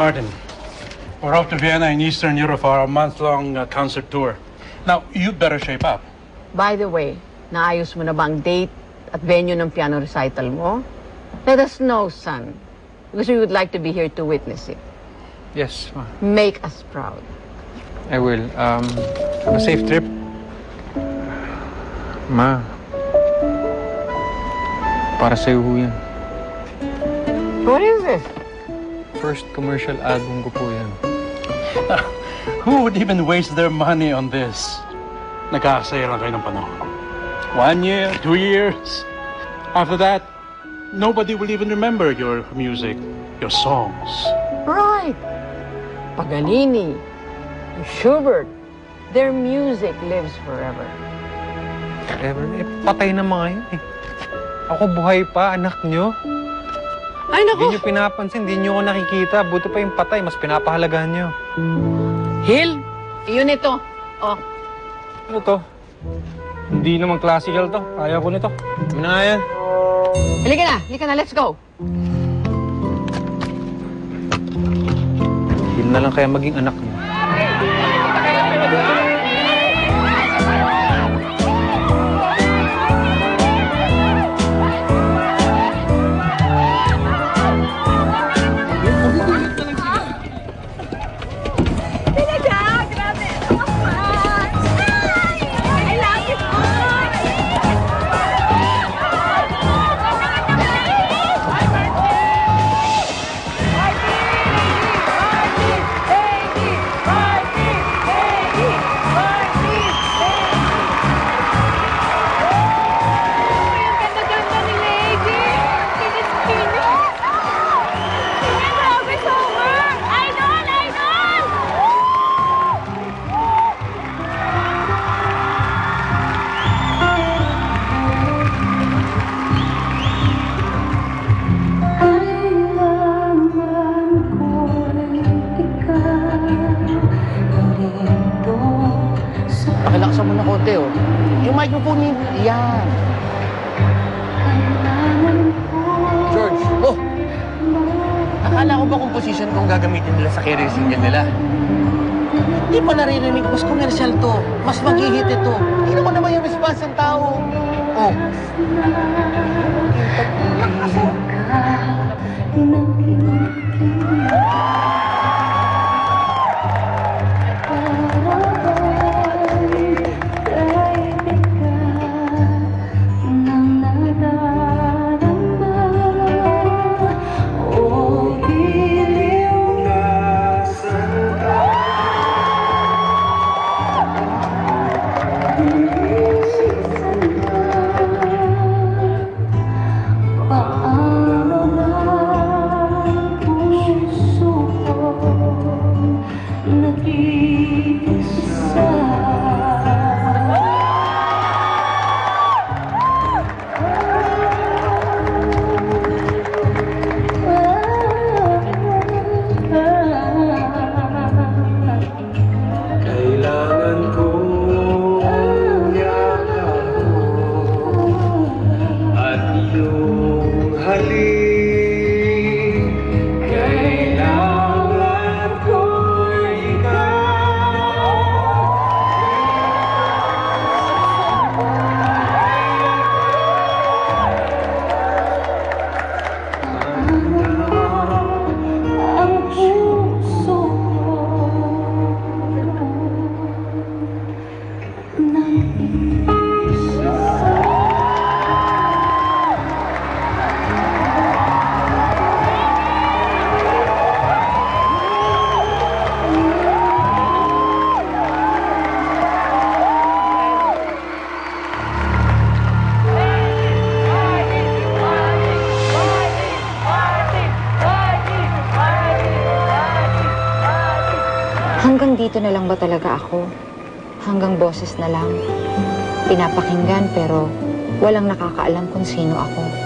Martin, we're off to Vienna in Eastern Europe for our month-long concert tour. Now, you better shape up. By the way, naayos mo na ba ang date at venue ng piano recital mo? Let us know, son, because we would like to be here to witness it. Yes, ma. Make us proud. I will. Have a safe trip. Ma. Para sa'yo ho yan. What is this? First commercial album ko po yan. Who would even waste their money on this? Nagkakasaya lang kayo ng panahon. 1 year, 2 years. After that, nobody will even remember your music, your songs. Right. Paganini, Schubert, their music lives forever. Forever? Eh, patay na mga yun eh. Ako buhay pa, anak nyo. Ay, naku! Hindi nyo pinapansin, hindi nyo ako nakikita. Buti pa yung patay, mas pinapahalagahan nyo. Hil, yun ito. Oh. Ano to? Hindi naman classical to. Ayaw ko nito. Ano na nga yan? Halika na, let's go. Hindi na lang kaya maging anak niyo. Pakilaksan mo na konti, oh. Yung microphone yan. George, oh! Akala ko ba composition kung gagamitin nila sa career single nila? Hindi pa naririnig, mas commercial to. Mas mag-hit ito. Tingnan mo naman yung response ng tao. Oh. Hanggang dito na lang ba talaga ako? Hanggang boses na lang. Pinapakinggan pero walang nakakaalam kung sino ako.